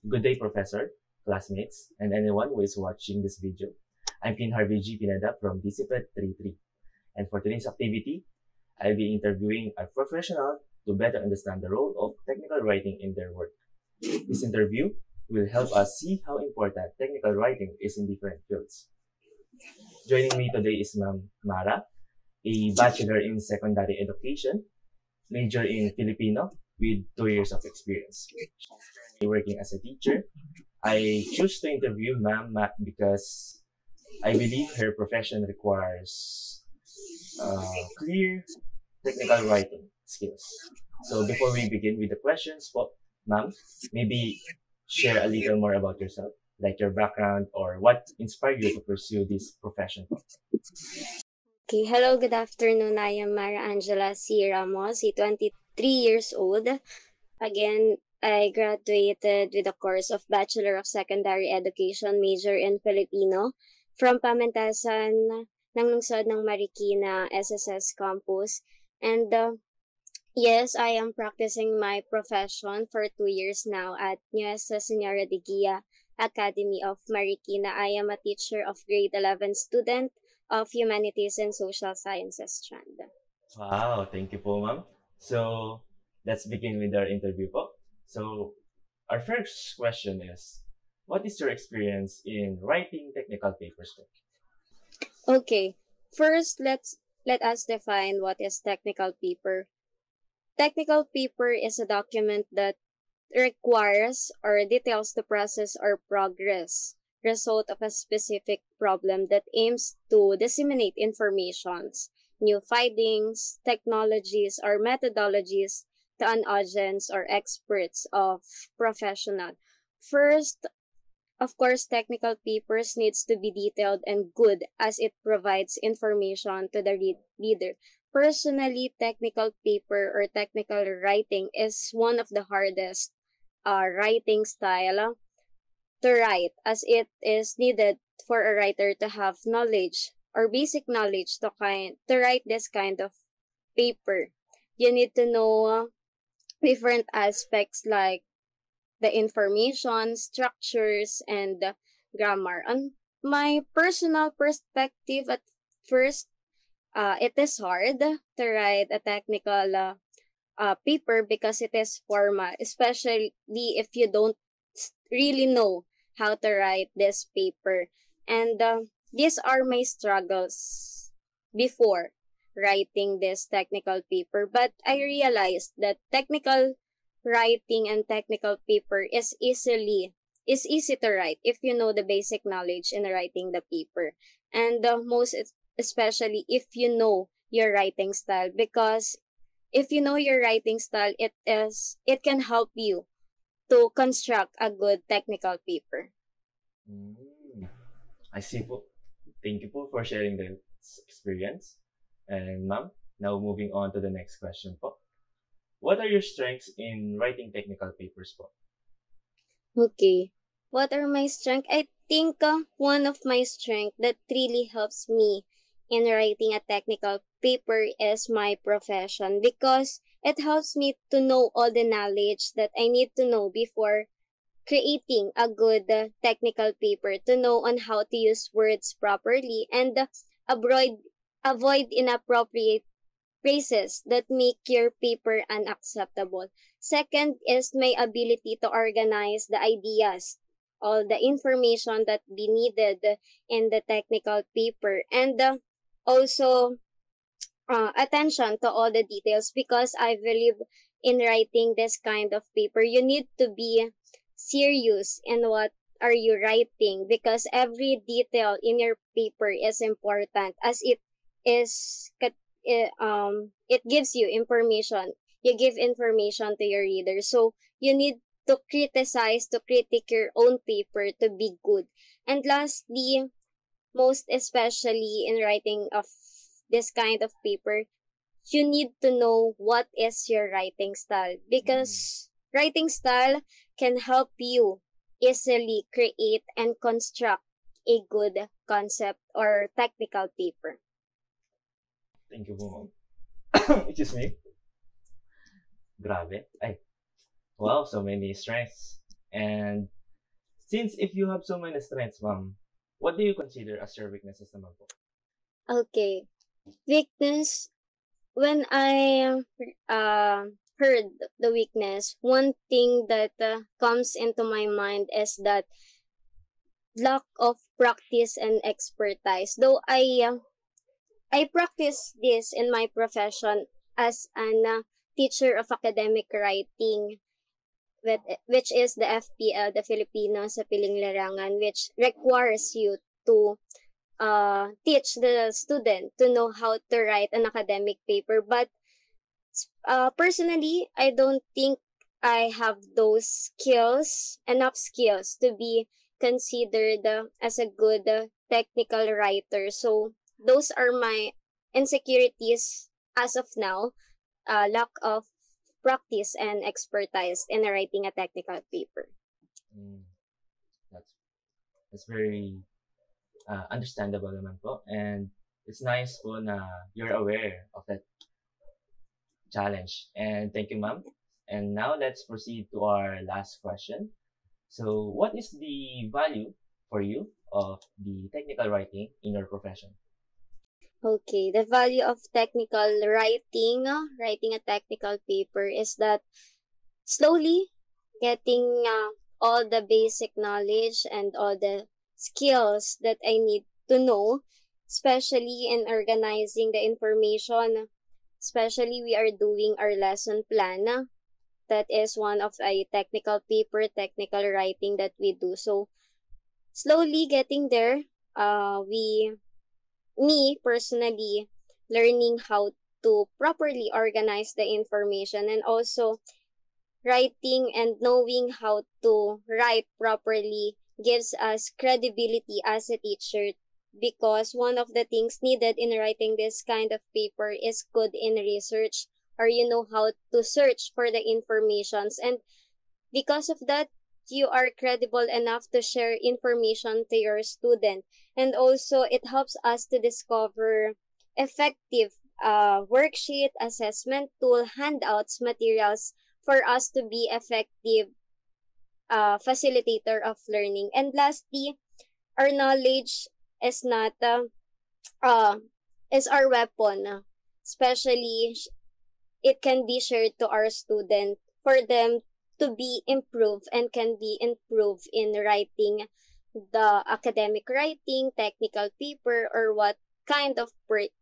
Good day, Professor, classmates, and anyone who is watching this video. I'm Pin Harvey G. Pineda from DCPED 33. And for today's activity, I'll be interviewing a professional to better understand the role of technical writing in their work. This interview will help us see how important technical writing is in different fields. Joining me today is Ma'am Mara, a Bachelor in Secondary Education, major in Filipino, with 2 years of experience. Working as a teacher, I choose to interview Ma'am because I believe her profession requires clear technical writing skills. So before we begin with the questions, Ma'am, maybe share a little more about yourself, like your background or what inspired you to pursue this profession. Okay, hello, good afternoon. I am Mara Angela C. Ramos, 23 years old. Again, I graduated with a course of Bachelor of Secondary Education, major in Filipino, from Pamantasan ng Lungsod ng Marikina SSS Campus. And yes, I am practicing my profession for 2 years now at Nuestra Senora de Guia Academy of Marikina. I am a teacher of grade 11 student of Humanities and Social Sciences strand. Wow, thank you po, ma'am. So, let's begin with our interview po. So, our first question is, what is your experience in writing technical papers po? Okay, first let us define what is technical paper. Technical paper is a document that requires or details the process or progress result of a specific problem that aims to disseminate informations, new findings, technologies, or methodologies to an audience or experts of professional. First, of course, technical papers needs to be detailed and good as it provides information to the reader. Personally, technical paper or technical writing is one of the hardest writing style to write, as it is needed for a writer to have knowledge or basic knowledge to write this kind of paper. You need to know different aspects like the information, structures, and grammar. On my personal perspective, at first, it is hard to write a technical paper because it is formal, especially if you don't really know how to write this paper. And these are my struggles before writing this technical paper. But I realized that technical writing and technical paper is easy to write if you know the basic knowledge in writing the paper. And most especially if you know your writing style, because if you know your writing style, it can help you to construct a good technical paper. I see po. Thank you po for sharing the experience. And ma'am, now moving on to the next question po. What are your strengths in writing technical papers po? Okay. What are my strengths? I think one of my strengths that really helps me in writing a technical paper is my profession, because it helps me to know all the knowledge that I need to know before creating a good technical paper, to know on how to use words properly and avoid inappropriate phrases that make your paper unacceptable. Second is my ability to organize the ideas, all the information that be needed in the technical paper, and also attention to all the details, because I believe in writing this kind of paper, you need to be serious in what are you writing, because every detail in your paper is important, as it gives you information. You give information to your reader, so you need to critique your own paper to be good. And lastly, most especially in writing of this kind of paper, you need to know what is your writing style, because writing style can help you easily create and construct a good concept or technical paper. Thank you po, ma'am. Excuse me. Grabe. Ay, wow, so many strengths. And since if you have so many strengths, ma'am, what do you consider as your weaknesses naman po? Okay. Weakness. When I heard the weakness, one thing that comes into my mind is that lack of practice and expertise. Though I practice this in my profession as an teacher of academic writing, which is the FPL, the Filipino sa Piling Larangan, which requires you to teach the student to know how to write an academic paper. But personally, I don't think I have those enough skills to be considered as a good technical writer. So those are my insecurities as of now, lack of practice and expertise in writing a technical paper. Mm, that's that's very understandable naman po. And it's nice po na you're aware of that challenge. And thank you, ma'am. And now let's proceed to our last question. So, what is the value for you of the technical writing in your profession? Okay, the value of technical writing, writing a technical paper is that slowly getting all the basic knowledge and all the skills that I need to know, especially in organizing the information. Especially we are doing our lesson plan. That is one of a technical paper, technical writing that we do. So slowly getting there, me personally learning how to properly organize the information, and also writing and knowing how to write properly gives us credibility as a teacher, because one of the things needed in writing this kind of paper is good in research, or you know how to search for the informations, and because of that you are credible enough to share information to your student. And also it helps us to discover effective worksheet, assessment tool, handouts, materials for us to be effective facilitator of learning. And lastly, our knowledge is not uh, is our weapon. Especially, it can be shared to our student for them to be improved and can be improved in writing the academic writing, technical paper, or what kind of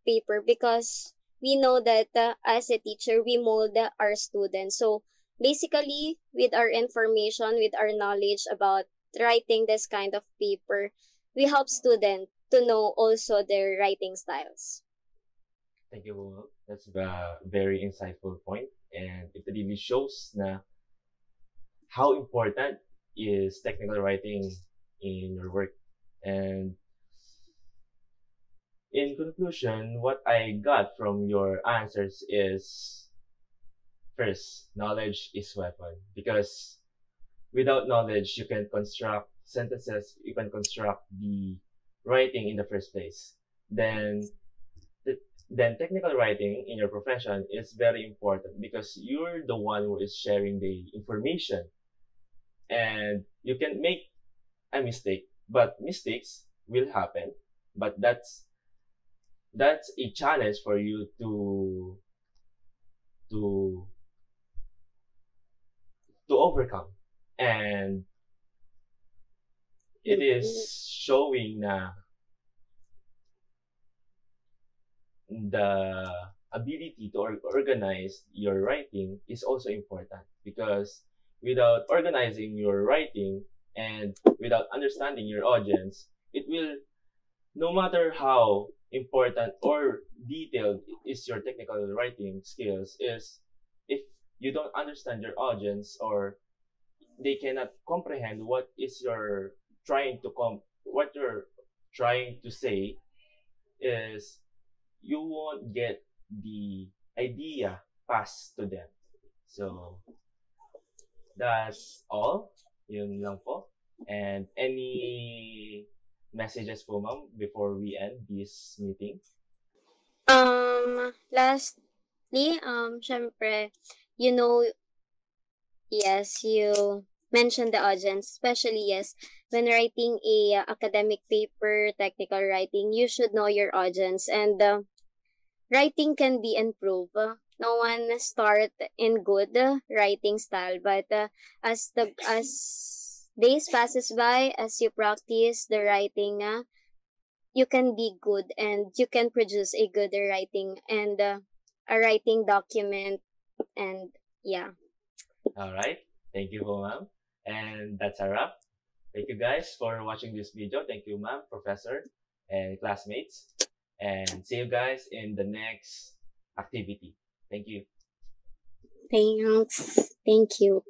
paper, because we know that as a teacher, we mold our students. So basically, with our information, with our knowledge about writing this kind of paper, we help students to know also their writing styles. Thank you po. That's a very insightful point, and it really shows na how important is technical writing in your work. And in conclusion, what I got from your answers is first, knowledge is weapon, because without knowledge you can construct sentences, you can construct the writing in the first place. Then then technical writing in your profession is very important because you're the one who is sharing the information, and you can make a mistake, but mistakes will happen, but that's a challenge for you to to overcome. And it is showing na the ability to organize your writing is also important, because without organizing your writing and without understanding your audience, it will, no matter how important or detailed is your technical writing skills, is if you don't understand your audience, or they cannot comprehend what is your what you're trying to say, is you won't get the idea passed to them. So that's all. Yun lang po. And any messages po, ma'am, before we end this meeting? Lastly, syempre, you know, yes, you mention the audience, especially yes, when writing a academic paper, technical writing, you should know your audience, and writing can be improved. No one start in good writing style, but as days passes by, as you practice the writing, you can be good and you can produce a good writing and a writing document, and yeah. All right. Thank you, ma'am. And that's a wrap. Thank you guys for watching this video. Thank you, ma'am, professor, and classmates. And see you guys in the next activity. Thank you. Thanks. Thank you.